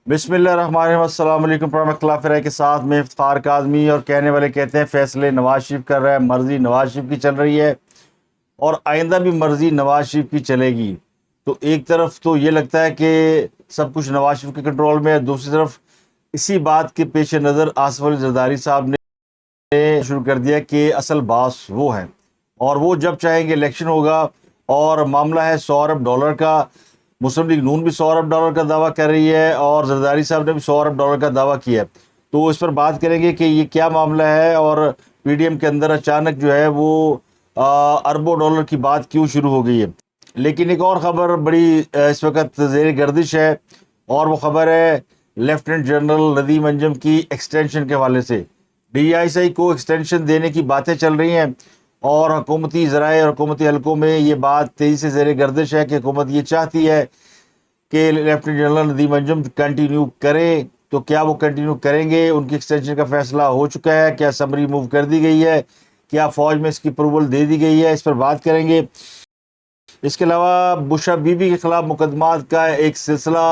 بسم اللہ الرحمن الرحیم۔ السلام علیکم ورحمۃ اللہ وبرکاتہ کے ساتھ میں افتخار کاظمی، اور کہنے والے کہتے ہیں فیصلے نواز شریف کر رہا ہے، مرضی نواز شریف کی چل رہی ہے اور آئندہ بھی مرضی نواز شریف کی چلے گی۔ تو ایک طرف تو یہ لگتا ہے کہ سب کچھ نواز شریف کے کنٹرول میں ہے، دوسری طرف اسی بات کے پیش نظر آصف علی زرداری صاحب نے شروع کر دیا کہ اصل باس وہ ہیں اور وہ جب چاہیں گے الیکشن ہوگا، اور معاملہ ہے 100 ارب ڈالر کا۔ مسلم لیگ نون بھی 100 ارب ڈالر کا دعویٰ کر رہی ہے اور زرداری صاحب نے بھی 100 ارب ڈالر کا دعویٰ کیا ہے۔ تو اس پر بات کریں گے کہ یہ کیا معاملہ ہے اور پی ڈی ایم کے اندر اچانک جو ہے وہ اربوں ڈالر کی بات کیوں شروع ہو گئی ہے۔ لیکن ایک اور خبر بڑی اس وقت زیر گردش ہے، اور وہ خبر ہے لیفٹیننٹ جنرل ندیم انجم کی ایکسٹینشن کے حوالے سے۔ ڈی آئی ایس آئی کو ایکسٹینشن دینے کی باتیں چل رہی ہیں، اور حکومتی ذرائع اور حکومتی حلقوں میں یہ بات تیزی سے زیر گردش ہے کہ حکومت یہ چاہتی ہے کہ لیفٹیننٹ جنرل ندیم انجم کنٹینیو کریں۔ تو کیا وہ کنٹینیو کریں گے؟ ان کی ایکسٹینشن کا فیصلہ ہو چکا ہے؟ کیا سمری موو کر دی گئی ہے؟ کیا فوج میں اس کی اپروول دے دی گئی ہے؟ اس پر بات کریں گے۔ اس کے علاوہ بشرا بی بی کے خلاف مقدمات کا ایک سلسلہ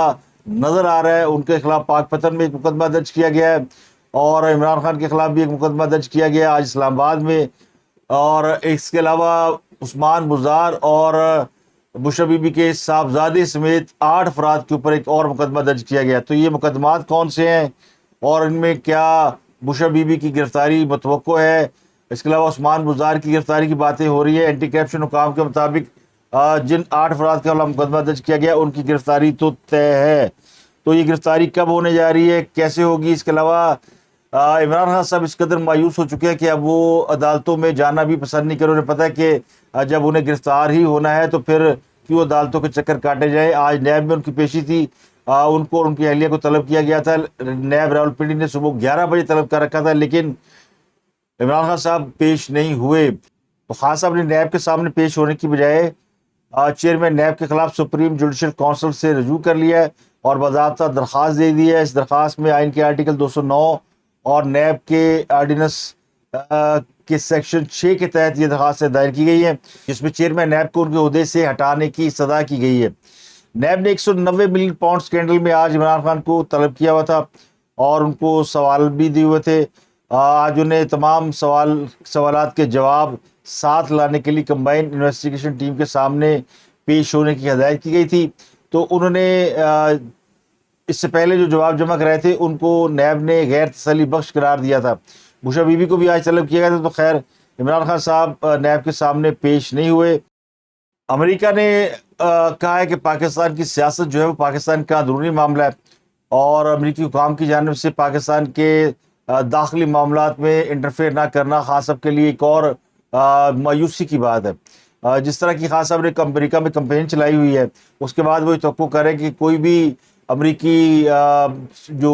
نظر آ رہا ہے۔ ان کے خلاف پاک پتن میں ایک مقدمہ درج کیا گیا ہے، اور عمران خان کے خلاف بھی ایک مقدمہ درج کیا گیا آج اسلام آباد میں۔ اور اس کے علاوہ عثمان بزار اور بشرا بی بی کے صاحبزادے سمیت 8 افراد کے اوپر ایک اور مقدمہ درج کیا گیا۔ تو یہ مقدمات کون سے ہیں اور ان میں کیا بشرا بی بی کی گرفتاری متوقع ہے؟ اس کے علاوہ عثمان بزار کی گرفتاری کی باتیں ہو رہی ہے۔ اینٹی کرپشن حکام کے مطابق جن 8 افراد کے خلاف مقدمہ درج کیا گیا ان کی گرفتاری تو طے ہے۔ تو یہ گرفتاری کب ہونے جا رہی ہے، کیسے ہوگی؟ اس کے علاوہ عمران خان صاحب اس قدر مایوس ہو چکے ہیں کہ اب وہ عدالتوں میں جانا بھی پسند نہیں کرے۔ انہیں پتہ ہے کہ جب انہیں گرفتار ہی ہونا ہے تو پھر کیوں عدالتوں کے چکر کاٹے جائیں۔ آج نیب میں ان کی پیشی تھی، ان کو اور ان کی اہلیہ کو طلب کیا گیا تھا۔ نیب راولپنڈی نے صبح 11 بجے طلب کر رکھا تھا، لیکن عمران خان صاحب پیش نہیں ہوئے۔ تو خان صاحب نے نیب کے سامنے پیش ہونے کی بجائے چیئرمین نیب کے خلاف سپریم جوڈیشل کونسل سے رجوع کر لیا ہے اور باضابطہ درخواست دے دی ہے۔ اس درخواست میں آئین کے آرٹیکل 209 اور نیب کے آرڈیننس کے سیکشن 6 کے تحت یہ درخواست دائر کی گئی ہے، جس میں چیئرمین نیب کو ان کے عہدے سے ہٹانے کی استدعا کی گئی ہے۔ نیب نے 190 ملین پاؤنڈ سکینڈل میں آج عمران خان کو طلب کیا ہوا تھا اور ان کو سوال بھی دیے ہوئے تھے۔ آج انہیں تمام سوالات کے جواب ساتھ لانے کے لیے کمبائنڈ انویسٹیگیشن ٹیم کے سامنے پیش ہونے کی ہدایت کی گئی تھی۔ تو انہوں نے اس سے پہلے جو جواب جمع کرائے تھے ان کو نیب نے غیر تسلی بخش قرار دیا تھا۔ بشرا بی بی کو بھی آج طلب کیا گیا تھا، تو خیر عمران خان صاحب نیب کے سامنے پیش نہیں ہوئے۔ امریکہ نے کہا ہے کہ پاکستان کی سیاست جو ہے وہ پاکستان کا اندرونی معاملہ ہے، اور امریکی حکام کی جانب سے پاکستان کے داخلی معاملات میں انٹرفیئر نہ کرنا خان صاحب کے لیے ایک اور مایوسی کی بات ہے۔ جس طرح کی خان صاحب نے امریکہ میں کمپین چلائی ہوئی ہے، اس کے بعد وہ توقع کریں کہ کوئی بھی امریکی جو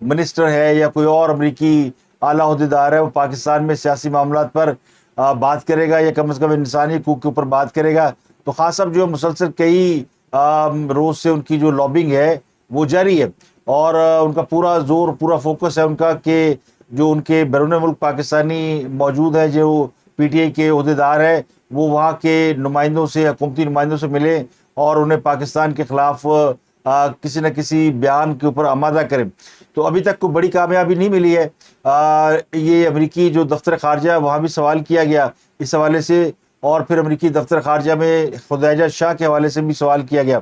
منسٹر ہے یا کوئی اور امریکی اعلیٰ عہدیدار ہے وہ پاکستان میں سیاسی معاملات پر بات کرے گا یا کم از کم انسانی حقوق کے اوپر بات کرے گا۔ تو خان صاحب جو مسلسل کئی روز سے ان کی جو لابنگ ہے وہ جاری ہے، اور ان کا پورا زور پورا فوکس ہے ان کا کہ جو ان کے بیرون ملک پاکستانی موجود ہے، جو پی ٹی آئی کے عہدیدار ہے، وہ وہاں کے نمائندوں سے، حکومتی نمائندوں سے ملیں اور انہیں پاکستان کے خلاف کسی نہ کسی بیان کے اوپر آمادہ کریں۔ تو ابھی تک کوئی بڑی کامیابی نہیں ملی ہے۔ یہ امریکی جو دفتر خارجہ وہاں بھی سوال کیا گیا اس حوالے سے، اور پھر امریکی دفتر خارجہ میں خدیجہ شاہ کے حوالے سے بھی سوال کیا گیا۔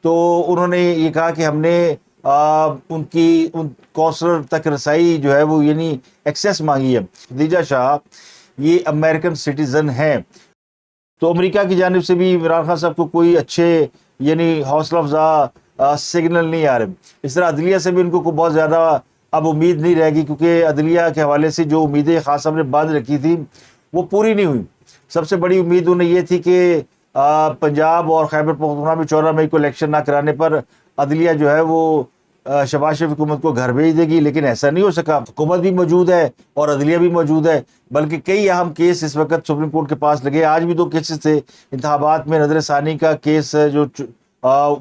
تو انہوں نے یہ کہا کہ ہم نے ان کونسلر تک رسائی جو ہے وہ یعنی ایکسیس مانگی ہے۔ خدیجہ شاہ یہ امریکن سٹیزن ہیں، تو امریکہ کی جانب سے بھی عمران خان صاحب کو کوئی اچھے یعنی حوصلہ افزا سگنل نہیں آ رہے۔ اس طرح عدلیہ سے بھی ان کو بہت زیادہ اب امید نہیں رہے گی، کیونکہ عدلیہ کے حوالے سے جو امیدیں خان صاحب نے باندھ رکھی تھی وہ پوری نہیں ہوئی۔ سب سے بڑی امید انہیں یہ تھی کہ پنجاب اور خیبر پختونخوا میں 14 مئی کو الیکشن نہ کرانے پر عدلیہ جو ہے وہ شہباز شریف حکومت کو گھر بھیج دے گی، لیکن ایسا نہیں ہو سکا۔ حکومت بھی موجود ہے اور عدلیہ بھی موجود ہے، بلکہ کئی اہم کیس اس وقت سپریم کورٹ کے پاس لگے۔ آج بھی 2 کیسز تھے انتخابات میں، نظر ثانی کا کیس جو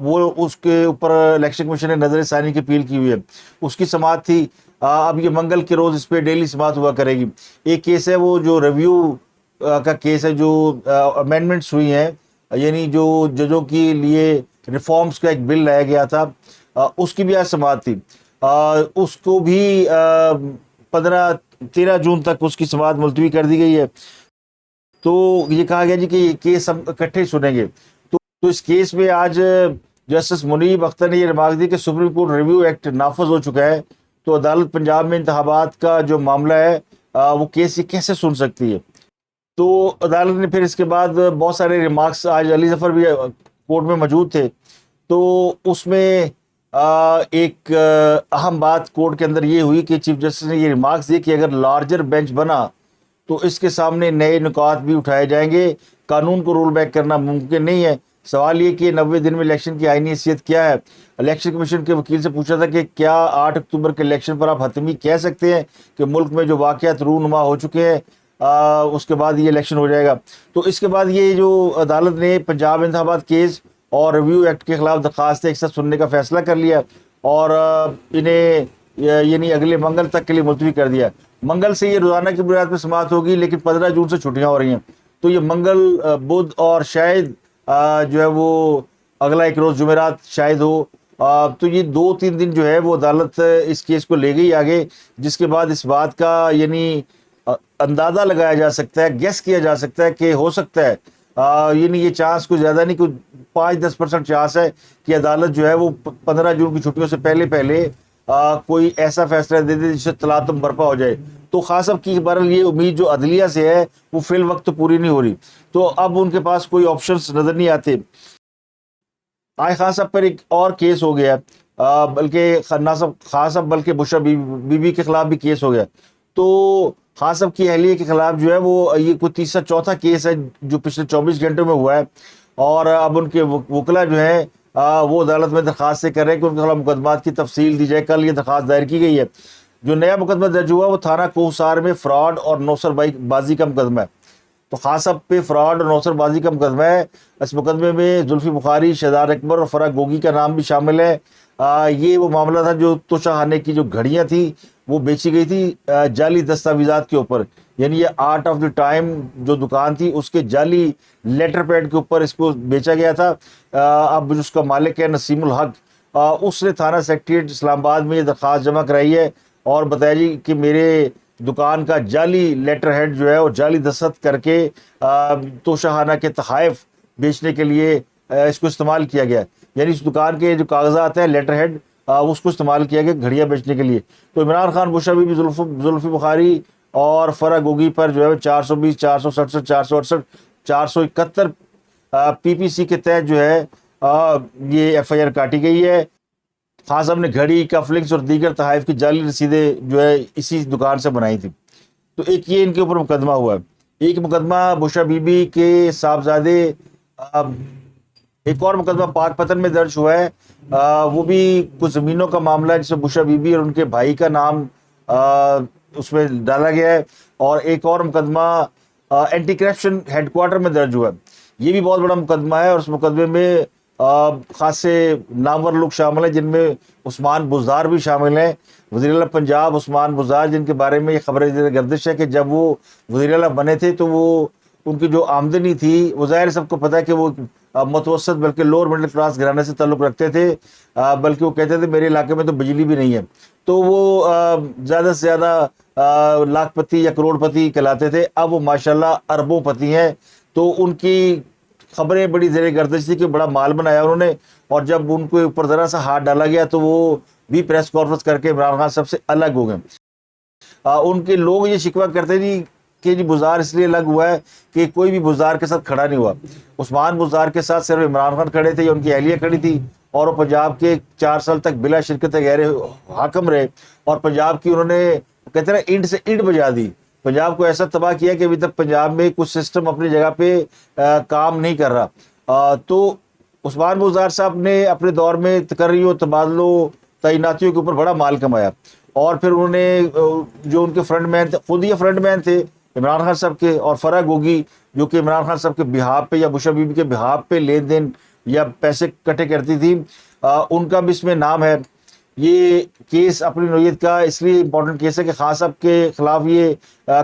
وہ اس کے اوپر الیکشن کمیشن نے نظر ثانی کی اپیل کی ہوئی ہے، اس کی سماعت تھی۔ اب یہ منگل کے روز اس پہ ڈیلی سماعت ہوا کرے گی۔ ایک کیس ہے وہ جو ریویو کا کیس ہے، جو امینڈمنٹس ہوئی ہیں، یعنی جو ججوں کے لیے ریفارمز کا ایک بل لایا گیا تھا، اس کی بھی آج سماعت تھی، اس کو بھی 13 جون تک اس کی سماعت ملتوی کر دی گئی ہے۔ تو یہ کہا گیا جی کہ یہ کیس ہم اکٹھے سنیں گے۔ تو اس کیس میں آج جسٹس منیب اختر نے یہ ریمارک دی کہ سپریم کورٹ ریویو ایکٹ نافذ ہو چکا ہے، تو عدالت پنجاب میں انتخابات کا جو معاملہ ہے وہ کیس یہ کیسے سن سکتی ہے۔ تو عدالت نے پھر اس کے بعد بہت سارے ریمارکس، آج علی ظفر بھی کورٹ میں موجود تھے، تو اس میں ایک اہم بات کورٹ کے اندر یہ ہوئی کہ چیف جسٹس نے یہ ریمارکس دی کہ اگر لارجر بینچ بنا تو اس کے سامنے نئے نکات بھی اٹھائے جائیں گے، قانون کو رول بیک کرنا ممکن نہیں ہے۔ سوال یہ کہ 90 دن میں الیکشن کی آئینی حیثیت کیا ہے۔ الیکشن کمیشن کے وکیل سے پوچھا تھا کہ کیا 8 اکتوبر کے الیکشن پر آپ حتمی کہہ سکتے ہیں کہ ملک میں جو واقعات رونما ہو چکے ہیں اس کے بعد یہ الیکشن ہو جائے گا۔ تو اس کے بعد یہ جو عدالت نے پنجاب انتخابات کیس اور ریویو ایکٹ کے خلاف درخواست ایک ساتھ سننے کا فیصلہ کر لیا اور انہیں یعنی اگلے منگل تک کے لیے ملتوی کر دیا۔ منگل سے یہ روزانہ کی بنیاد پہ سماعت ہوگی، لیکن 15 جون سے چھٹیاں ہو رہی ہیں، تو یہ منگل، بدھ اور شاید جو ہے وہ اگلا ایک روز جمعرات شاید ہو۔ تو یہ 2-3 دن جو ہے وہ عدالت اس کیس کو لے گئی آگے، جس کے بعد اس بات کا یعنی اندازہ لگایا جا سکتا ہے، گیس کیا جا سکتا ہے کہ ہو سکتا ہے یعنی یہ چانس کوئی زیادہ نہیں، کوئی 5-10% چانس ہے کہ عدالت جو ہے وہ 15 جون کی چھٹیوں سے پہلے کوئی ایسا فیصلہ دے دے جس سے تلاطم برپا ہو جائے۔ تو خان صاحب کی بہرحال یہ امید جو عدلیہ سے ہے وہ فی الوقت تو پوری نہیں ہو رہی، تو اب ان کے پاس کوئی آپشنز نظر نہیں آتے۔ آج خان صاحب پر ایک اور کیس ہو گیا، بلکہ خان صاحب بلکہ بشرا بی بی کے خلاف بھی کیس ہو گیا۔ تو خان صاحب کی اہلیہ کے خلاف جو ہے وہ یہ کوئی تیسرا چوتھا کیس ہے جو پچھلے 24 گھنٹوں میں ہوا ہے، اور اب ان کے وکلا جو ہیں وہ عدالت میں درخواستیں کر رہے ہیں کہ ان کے خلاف مقدمات کی تفصیل دی جائے۔ کل یہ درخواست دائر کی گئی ہے۔ جو نیا مقدمہ درج ہوا وہ تھانہ کوہسار میں فراڈ اور نوسر بازی کا مقدمہ ہے۔ تو خان صاحب پہ فراڈ اور نوسر بازی کا مقدمہ ہے۔ اس مقدمے میں زلفی بخاری، شہزاد اکبر اور فرح گوگی کا نام بھی شامل ہے۔ یہ وہ معاملہ تھا جو توشہ خانے کی جو گھڑیاں تھیں وہ بیچی گئی تھی جعلی دستاویزات کے اوپر، یعنی یہ آرٹ آف دی ٹائم جو دکان تھی اس کے جعلی لیٹر پیڈ کے اوپر اس کو بیچا گیا تھا۔ اب اس کا مالک ہے نسیم الحق، اس نے تھانہ سیکریٹریٹ اسلام آباد میں یہ درخواست جمع کرائی ہے اور بتایا جی کہ میرے دکان کا جعلی لیٹر ہیڈ جو ہے وہ جعلی دستخط کر کے توشہ خانہ کے تحائف بیچنے کے لیے اس کو استعمال کیا گیا، یعنی اس دکان کے جو کاغذات ہیں لیٹر ہیڈ اس کو استعمال کیا گیا گھڑیاں بیچنے کے لیے۔ تو عمران خان، بشرا بی بی، زلفی بخاری اور فرح گوگی پر جو ہے 420، 467، 468، 471 پی پی سی کے تحت جو ہے یہ ایف آئی آر کاٹی گئی ہے۔ خان صاحب نے گھڑی، کفلنگس اور دیگر تحائف کی جعلی رسیدیں جو ہے اسی دکان سے بنائی تھی۔ تو ایک یہ ان کے اوپر مقدمہ ہوا ہے۔ ایک مقدمہ بشرا بی بی کے صاحبزادے، ایک اور مقدمہ پاک پتن میں درج ہوا ہے، وہ بھی کچھ زمینوں کا معاملہ ہے جس میں بشرا بی بی اور ان کے بھائی کا نام اس میں ڈالا گیا ہے، اور ایک اور مقدمہ اینٹی کرپشن ہیڈ کوارٹر میں درج ہوا ہے۔ یہ بھی بہت بڑا مقدمہ ہے، اور اس مقدمے میں خاصے نامور لوگ شامل ہیں، جن میں عثمان بزدار بھی شامل ہیں، وزیر اعلیٰ پنجاب عثمان بزدار، جن کے بارے میں یہ خبر گردش ہے کہ جب وہ وزیر اعلیٰ بنے تھے تو وہ ان کی جو آمدنی تھی وہ ظاہر سب کو پتہ ہے کہ وہ متوسط بلکہ لوور مڈل کلاس گھرانے سے تعلق رکھتے تھے، بلکہ وہ کہتے تھے میرے علاقے میں تو بجلی بھی نہیں ہے، تو وہ زیادہ سے زیادہ لاکھ پتی یا کروڑ پتی کہلاتے تھے۔ اب وہ ماشاءاللہ اربوں پتی ہیں، تو ان کی خبریں بڑی زیر گردش تھی کہ بڑا مال بنایا انہوں نے، اور جب ان کے اوپر ذرا سا ہاتھ ڈالا گیا تو وہ بھی پریس کانفرنس کر کے عمران خان سب سے الگ ہو گئے۔ ان کے لوگ یہ شکوہ کرتے جی کہ بزدار اس لیے الگ ہوا ہے کہ کوئی بھی بزدار کے ساتھ کھڑا نہیں ہوا۔ عثمان بزدار کے ساتھ صرف عمران خان کھڑے تھے یا ان کی اہلیہ کھڑی تھی، اور وہ پنجاب کے 4 سال تک بلا شرکت غیر حاکم رہے، اور پنجاب کی انہوں نے کہتے ہیں اینٹ سے اینٹ بجا دی، پنجاب کو ایسا تباہ کیا کہ ابھی تک پنجاب میں کچھ سسٹم اپنی جگہ پہ کام نہیں کر رہا۔ تو عثمان بزدار صاحب نے اپنے دور میں تقرریوں، تبادلوں، تعیناتیوں کے اوپر بڑا مال کمایا، اور پھر انہوں نے جو ان کے فرنٹ مین تھے، خود یہ فرنٹ مین تھے عمران خان صاحب کے، اور فرح گوگی جو کہ عمران خان صاحب کے بہاف پہ یا بشرا بی بی کے بہاف پہ لین دین یا پیسے کٹے کرتی تھی، ان کا بھی اس میں نام ہے۔ یہ کیس اپنی نوعیت کا اس لیے امپورٹنٹ کیس ہے کہ خان صاحب کے خلاف یہ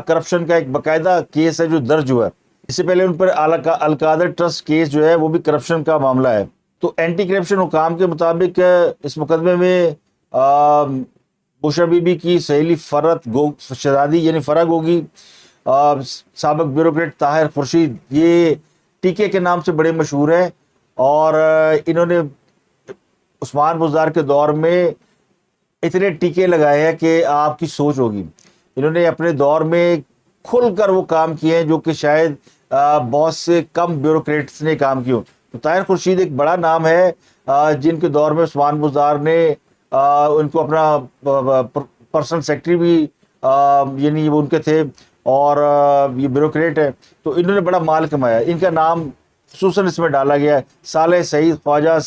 کرپشن کا ایک باقاعدہ کیس ہے جو درج ہوا ہے۔ اس سے پہلے ان پر القادر ٹرسٹ کیس جو ہے وہ بھی کرپشن کا معاملہ ہے۔ تو اینٹی کرپشن حکام کے مطابق اس مقدمے میں بشرا بی بی کی سہیلی فرت شہزادی یعنی فرا گوگی، سابق بیوروکریٹ طاہر خورشید، یہ ٹیکے کے نام سے بڑے مشہور ہیں، اور انہوں نے عثمان بزدار کے دور میں اتنے ٹیکے لگائے ہیں کہ آپ کی سوچ ہوگی۔ انہوں نے اپنے دور میں کھل کر وہ کام کیے ہیں جو کہ شاید بہت سے کم بیوروکریٹس نے کام کیے ہوں۔ تو طاہر خورشید ایک بڑا نام ہے جن کے دور میں عثمان بزدار نے ان کو اپنا پرسنل سیکرٹری بھی یعنی وہ ان کے تھے، اور یہ بیوروکریٹ ہے، تو انہوں نے بڑا مال کمایا۔ ان کا نام خصوصاً اس میں ڈالا گیا ہے، صالح سعید، خواجہ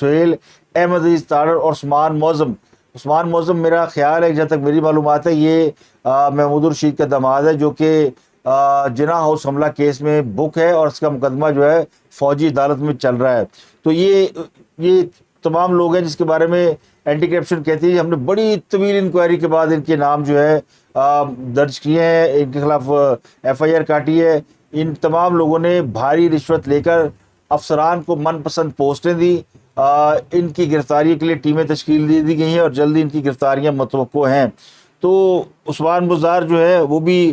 سہیل، احمد عزیز تارڑ اور عثمان معظم۔ عثمان معظم میرا خیال ہے جہاں تک میری معلومات ہے یہ محمود الرشید کا داماد ہے، جو کہ جناح ہاؤس حملہ کیس میں بک ہے، اور اس کا مقدمہ جو ہے فوجی عدالت میں چل رہا ہے۔ تو یہ تمام لوگ ہیں جس کے بارے میں اینٹی کرپشن کہتی ہے۔ ہم نے بڑی طویل انکوائری کے بعد ان کے نام جو ہے درج کیے ہیں، ان کے خلاف ایف آئی آر کاٹی ہے۔ ان تمام لوگوں نے بھاری رشوت لے کر افسران کو من پسند پوسٹیں دی۔ ان کی گرفتاری کے لیے ٹیمیں تشکیل دی گئی ہیں، اور جلدی ان کی گرفتاریاں متوقع ہیں۔ تو عثمان بزدار جو ہے وہ بھی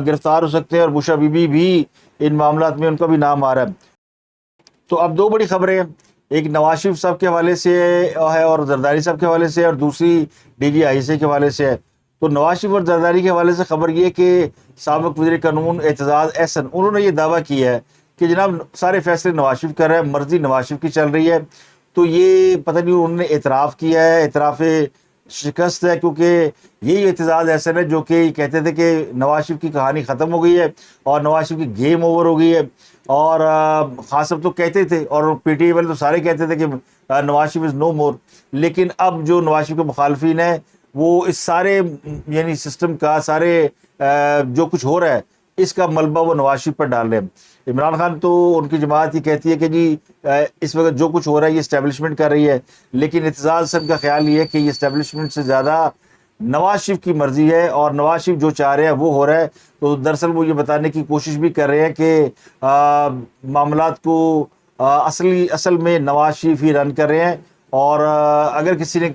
گرفتار ہو سکتے ہیں، اور بشرا بی بی بھی ان معاملات میں ان کا بھی نام آ رہا ہے۔ تو اب دو بڑی خبریں، ایک نواز شریف صاحب کے حوالے سے ہے اور زرداری صاحب کے حوالے سے، اور دوسری ڈی جی آئی سی کے حوالے سے ہے۔ تو نواز شریف اور زرداری کے حوالے سے خبر یہ کہ سابق وزیر قانون اعتزاز احسن انہوں نے یہ دعویٰ کیا ہے کہ جناب سارے فیصلے نواز شریف کر رہے ہیں، مرضی نواز شریف کی چل رہی ہے۔ تو یہ پتہ نہیں انہوں نے اعتراف کیا ہے، اعتراف شکست ہے، کیونکہ یہی اعتزاز احسن ہے جو کہ یہ کہتے تھے کہ نواز شریف کی کہانی ختم ہو گئی ہے اور نواز شریف کی گیم اوور ہو گئی ہے، اور خاص طور تو کہتے تھے، اور پی ٹی آئی والے تو سارے کہتے تھے کہ نواز شریف از نو مور۔ لیکن اب جو نواز شریف کے مخالفین ہیں وہ اس سارے یعنی سسٹم کا، سارے جو کچھ ہو رہا ہے اس کا ملبہ وہ نواز شریف پر ڈال رہے ہیں۔ عمران خان تو ان کی جماعت یہ کہتی ہے کہ جی اس وقت جو کچھ ہو رہا ہے یہ اسٹیبلشمنٹ کر رہی ہے، لیکن اعتزاز احسن کا خیال یہ ہے کہ یہ اسٹیبلشمنٹ سے زیادہ نواز شریف کی مرضی ہے، اور نواز شریف جو چاہ رہے ہیں وہ ہو رہا ہے۔ تو دراصل وہ یہ بتانے کی کوشش بھی کر رہے ہیں کہ معاملات کو اصل میں نواز شریف ہی رن کر رہے ہیں، اور اگر کسی نے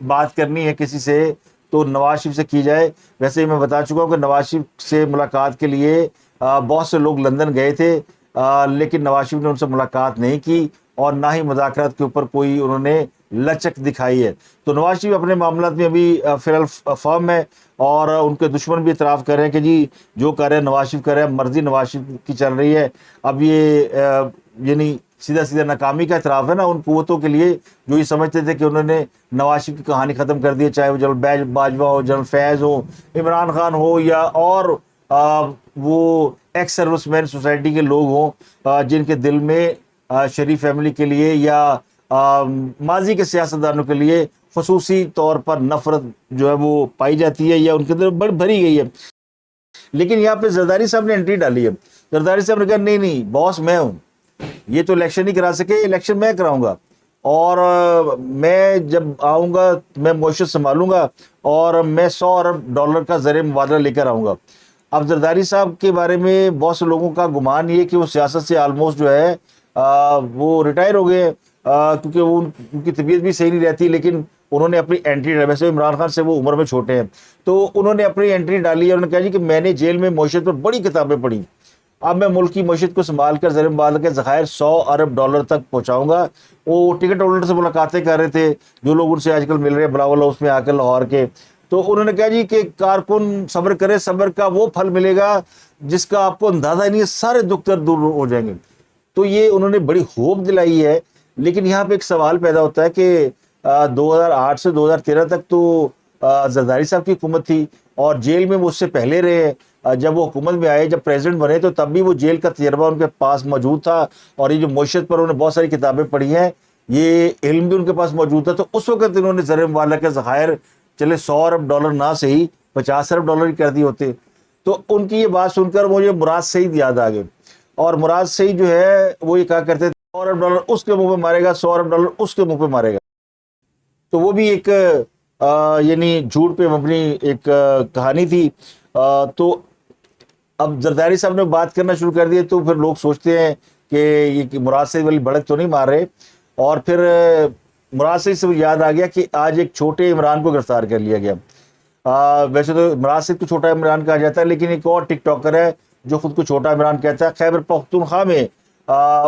بات کرنی ہے کسی سے تو نواز شریف سے کی جائے۔ ویسے ہی میں بتا چکا ہوں کہ نواز شریف سے ملاقات کے لیے بہت سے لوگ لندن گئے تھے، لیکن نواز شریف نے ان سے ملاقات نہیں کی، اور نہ ہی مذاکرات کے اوپر کوئی انہوں نے لچک دکھائی ہے۔ تو نواز شریف اپنے معاملات میں ابھی فی الحال فرم ہے، اور ان کے دشمن بھی اعتراف کر رہے ہیں کہ جی جو کر رہے ہیں نواز شریف کر رہے ہیں، مرضی نواز شریف کی چل رہی ہے۔ اب یہ یعنی سیدھا ناکامی کا اعتراف ہے نا ان قوتوں کے لیے جو یہ سمجھتے تھے کہ انہوں نے نواز شریف کی کہانی ختم کر دی ہے، چاہے وہ جنرل باجوہ ہو، جنرل فیض ہو، عمران خان ہو، یا اور وہ ایکس سروس مین سوسائٹی کے لوگ ہوں جن کے دل میں شریف فیملی کے لیے یا ماضی کے سیاستدانوں کے لیے خصوصی طور پر نفرت جو ہے وہ پائی جاتی ہے، یا ان کے اندر بڑھ بھری گئی ہے۔ لیکن یہاں پہ زرداری صاحب نے انٹری ڈالی ہے۔ زرداری صاحب نے کہا نہیں باس میں ہوں، یہ تو الیکشن نہیں کرا سکے، الیکشن میں کراؤں گا، اور میں جب آؤں گا میں معیشت سنبھالوں گا، اور میں $100 ارب کا زر مبادلہ لے کر آؤں گا۔ اب زرداری صاحب کے بارے میں بہت سے لوگوں کا گمان یہ کہ وہ سیاست سے آلموسٹ جو ہے وہ ریٹائر ہو گئے، کیونکہ وہ ان کی طبیعت بھی صحیح نہیں رہتی، لیکن انہوں نے اپنی انٹری ڈالی۔ ویسے عمران خان سے وہ عمر میں چھوٹے ہیں، تو انہوں نے اپنی انٹری ڈالی ہے۔ انہوں نے کہا جی کہ میں نے جیل میں معیشت پر بڑی کتابیں پڑھی، اب میں ملک کی معیشت کو سنبھال کر زر مبادلہ کے ذخائر $100 ارب تک پہنچاؤں گا۔ وہ ٹکٹ ہولڈر سے ملاقاتیں کر رہے تھے جو لوگ ان سے آج کل مل رہے ہیں بلاول ہاؤس میں آ کر لاہور کے، تو انہوں نے کہا جی کہ کارکن صبر کرے، صبر کا وہ پھل ملے گا جس کا آپ کو اندازہ ہی نہیں ہے، سارے دکھ درد دور ہو جائیں گے۔ تو یہ انہوں نے بڑی ہوپ دلائی ہے۔ لیکن یہاں پہ ایک سوال پیدا ہوتا ہے کہ 2008 سے 2013 تک تو زرداری صاحب کی حکومت تھی، اور جیل میں وہ اس سے پہلے رہے۔ جب وہ حکومت میں آئے، جب پریزیڈنٹ بنے، تو تب بھی وہ جیل کا تجربہ ان کے پاس موجود تھا، اور یہ جو معیشت پر انہوں نے بہت ساری کتابیں پڑھی ہیں، یہ علم بھی ان کے پاس موجود تھا۔ تو اس وقت انہوں نے زر مبادلہ کے ذخائر چلے $100 ارب نہ صحیح $50 ارب ہی کر دیے ہوتے۔ تو ان کی یہ بات سن کر مجھے مراد سعید یاد آ گئے، اور مراد سعید جو ہے وہ یہ کہا کرتے تھے $100 ارب اس کے منہ پہ مارے گا، $100 ارب اس کے منہ پہ مارے گا۔ تو وہ بھی ایک یعنی جھوٹ پہ مبنی ایک کہانی تھی۔ تو اب زرداری صاحب نے بات کرنا شروع کر دیے، تو پھر لوگ سوچتے ہیں کہ یہ مراد سعید والی بڑک تو نہیں مار رہے۔ اور پھر مراد سعید سے یاد آ گیا کہ آج ایک چھوٹے عمران کو گرفتار کر لیا گیا. ویسے تو مراد سعید کو چھوٹا عمران کہا جاتا ہے، لیکن ایک اور ٹک ٹاکر ہے جو خود کو چھوٹا عمران کہتا ہے، خیبر پختونخوا میں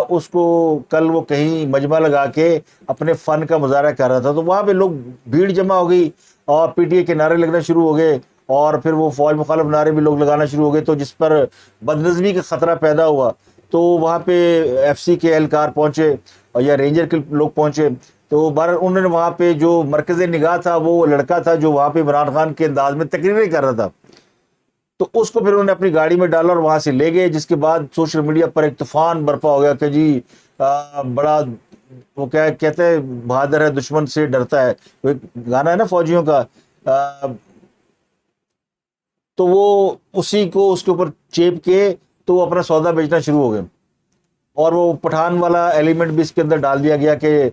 اس کو کل وہ کہیں مجمع لگا کے اپنے فن کا مظاہرہ کر رہا تھا، تو وہاں پہ لوگ بھیڑ جمع ہو گئی اور پی ٹی اے کے نعرے لگنا شروع ہو گئے، اور پھر وہ فوج مخالف نعرے بھی لوگ لگانا شروع ہو گئے، تو جس پر بدنظمی کا خطرہ پیدا ہوا. تو وہاں پہ ایف سی کے اہلکار پہنچے یا رینجر کے لوگ پہنچے، تو بہرحال انہوں نے وہاں پہ جو مرکز نگاہ تھا وہ لڑکا تھا جو وہاں پہ عمران خان کے انداز میں تقریریں کر رہا تھا، تو اس کو پھر انہوں نے اپنی گاڑی میں ڈالا اور وہاں سے لے گئے، جس کے بعد سوشل میڈیا پر ایک طوفان برپا ہو گیا کہ جی بڑا وہ کیا کہتے ہیں، بہادر ہے دشمن سے ڈرتا ہے، وہ ایک گانا ہے نا فوجیوں کا. تو وہ اسی کو اس کے اوپر چیپ کے تو وہ اپنا سودا بیچنا شروع ہو گئے، اور وہ پٹھان والا ایلیمنٹ بھی اس کے اندر ڈال دیا گیا کہ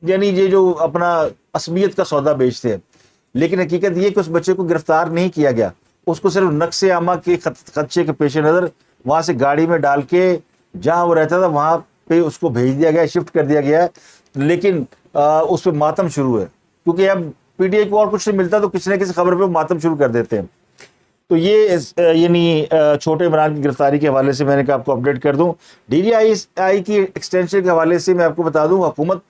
یعنی یہ جو اپنا عصبیت کا سودا بیچتے ہیں. لیکن حقیقت یہ کہ اس بچے کو گرفتار نہیں کیا گیا، اس کو صرف نقص عامہ کے خدشے کے پیش نظر وہاں سے گاڑی میں ڈال کے جہاں وہ رہتا تھا وہاں پہ اس کو بھیج دیا گیا، شفٹ کر دیا گیا ہے. لیکن اس پہ ماتم شروع ہے، کیونکہ اب پی ٹی آئی کو اور کچھ نہیں ملتا تو کسی نہ کسی خبر پہ ماتم شروع کر دیتے ہیں. تو یہ یعنی چھوٹے عمران کی گرفتاری کے حوالے سے میں نے کہا آپ کو اپڈیٹ کر دوں. ڈی ڈی آئی کی ایکسٹینشن کے حوالے سے میں آپ کو بتا دوں، حکومت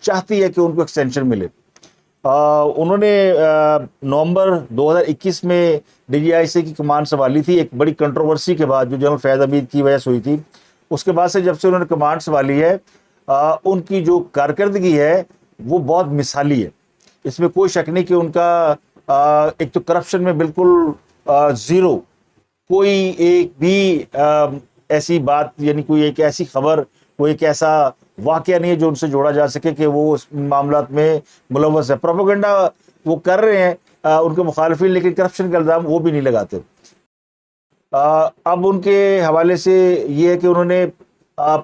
چاہتی ہے کہ ان کو ایکسٹینشن ملے. انہوں نے نومبر 2021 میں ڈی جی آئی سی کی کمان سنبھالی تھی، ایک بڑی کنٹروورسی کے بعد جو جنرل فیض حمید کی وجہ سے ہوئی تھی. اس کے بعد سے جب سے انہوں نے کمان سنبھالی ہے، ان کی جو کارکردگی ہے وہ بہت مثالی ہے، اس میں کوئی شک نہیں کہ ان کا ایک تو کرپشن میں بالکل زیرو، کوئی ایک بھی ایسی بات یعنی کوئی ایک ایسی خبر، کوئی ایک ایسا واقعہ نہیں ہے جو ان سے جوڑا جا سکے کہ وہ اس معاملات میں ملوث ہے. پروپیگنڈا وہ کر رہے ہیں ان کے مخالفین، لیکن کرپشن کا الزام وہ بھی نہیں لگاتے. اب ان کے حوالے سے یہ ہے کہ انہوں نے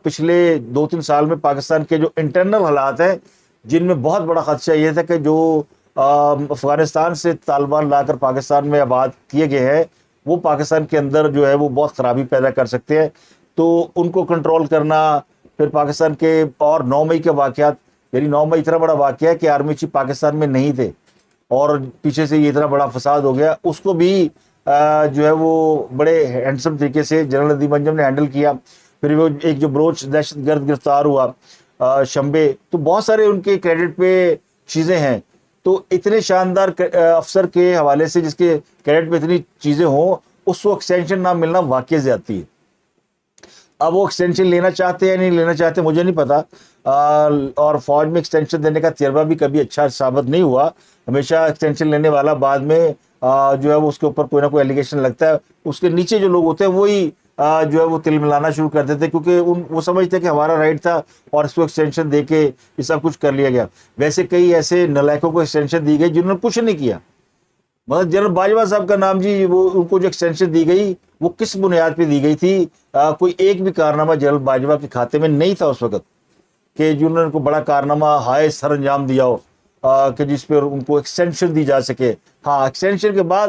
پچھلے 2-3 سال میں پاکستان کے جو انٹرنل حالات ہیں، جن میں بہت بڑا خدشہ یہ تھا کہ جو افغانستان سے طالبان لا کر پاکستان میں آباد کیے گئے ہیں وہ پاکستان کے اندر جو ہے وہ بہت خرابی پیدا کر سکتے ہیں. تو ان کو کنٹرول کرنا، پھر پاکستان کے اور 9 مئی کے واقعات، یعنی 9 مئی اتنا بڑا واقعہ ہے کہ آرمی چیف پاکستان میں نہیں تھے اور پیچھے سے یہ اتنا بڑا فساد ہو گیا، اس کو بھی جو ہے وہ بڑے ہینڈسم طریقے سے جنرل ندیم انجم نے ہینڈل کیا. پھر وہ ایک جو بروچ دہشت گرد گرفتار ہوا شمبے، تو بہت سارے ان کے کریڈٹ پہ چیزیں ہیں. تو اتنے شاندار افسر کے حوالے سے جس کے کریڈٹ پہ اتنی چیزیں ہوں، اس کو ایکسٹینشن نہ ملنا واقعی زیادتی ہے. اب وہ ایکسٹینشن لینا چاہتے ہیں یا نہیں لینا چاہتے مجھے نہیں پتا، اور فوج میں ایکسٹینشن دینے کا تجربہ بھی کبھی اچھا ثابت نہیں ہوا. ہمیشہ ایکسٹینشن لینے والا بعد میں جو ہے وہ اس کے اوپر کوئی نہ کوئی ایلیگیشن لگتا ہے، اس کے نیچے جو لوگ ہوتے ہیں وہی جو ہے وہ تل ملانا شروع کر دیتے، کیونکہ وہ سمجھتے کہ ہمارا رائٹ تھا اور اس کو ایکسٹینشن دے کے یہ سب کچھ کر لیا گیا. ویسے کئی ایسے نلائکوں کو ایکسٹینشن دی گئی جنہوں نے کچھ نہیں کیا. مطلب جنرل باجوہ صاحب کا نام جی، وہ ان کو جو ایکسٹینشن دی گئی وہ کس بنیاد پہ دی گئی تھی؟ کوئی ایک بھی کارنامہ جنرل باجوہ کے کھاتے میں نہیں تھا اس وقت کہ جنہوں نے ان کو بڑا کارنامہ ہائے سر انجام دیا ہو کہ جس پہ ان کو ایکسٹینشن دی جا سکے. ہاں، ایکسٹینشن کے بعد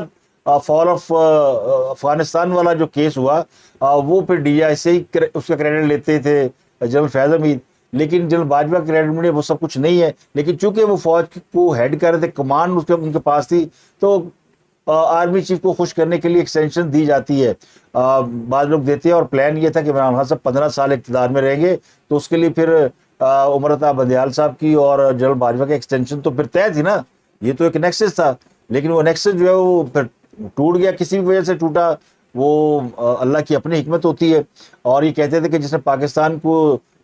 فال آف افغانستان والا جو کیس ہوا وہ پھر ڈی آئی سے ہی اس کا کریڈٹ لیتے تھے جنرل فیض حمید، لیکن جنرل باجوہ کا کریڈٹ ملے وہ سب کچھ نہیں ہے. لیکن چونکہ وہ فوج کو ہیڈ کر رہے تھے، کمان ان کے پاس تھی، تو آرمی چیف کو خوش کرنے کے لیے ایکسٹینشن دی جاتی ہے. بعض لوگ دیتے ہیں، اور پلان یہ تھا کہ عمران خان صاحب 15 سال اقتدار میں رہیں گے، تو اس کے لیے پھر عمرتا بندیال صاحب کی اور جنرل باجوہ کی ایکسٹینشن تو پھر طے تھی نا. یہ تو ایک نیکسس تھا، لیکن وہ نیکسس جو ہے وہ پھر ٹوٹ گیا، کسی بھی وجہ سے ٹوٹا، وہ اللہ کی اپنی حکمت ہوتی ہے. اور یہ کہتے تھے کہ جس نے پاکستان کو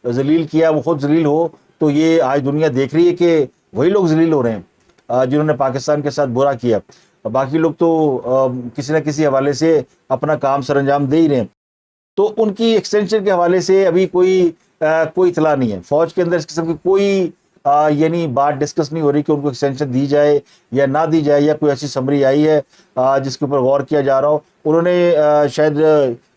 ذلیل کیا وہ خود ذلیل ہو. تو یہ آج دنیا دیکھ رہی ہے کہ وہی لوگ ذلیل ہو رہے ہیں جنہوں نے پاکستان کے ساتھ برا کیا. باقی لوگ تو کسی نہ کسی حوالے سے اپنا کام سر انجام دے ہی رہے ہیں. تو ان کی ایکسٹینشن کے حوالے سے ابھی کوئی اطلاع نہیں ہے. فوج کے اندر اس قسم کی کوئی یعنی بات ڈسکس نہیں ہو رہی کہ ان کو ایکسٹینشن دی جائے یا نہ دی جائے، یا کوئی ایسی سمری آئی ہے جس کے اوپر غور کیا جا رہا ہو. انہوں نے شاید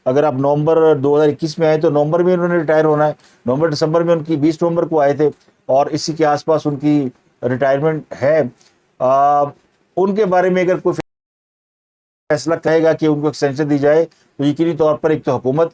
اگر آپ نومبر 2021 میں آئے تو نومبر میں انہوں نے ریٹائر ہونا ہے. نومبر دسمبر میں ان کی 20 نومبر کو آئے تھے، اور اسی کے آس پاس ان کی ریٹائرمنٹ ہے. ان کے بارے میں اگر کوئی فیصلہ کہے گا کہ ان کو ایکسٹینشن دی جائے تو یقینی طور پر ایک تو حکومت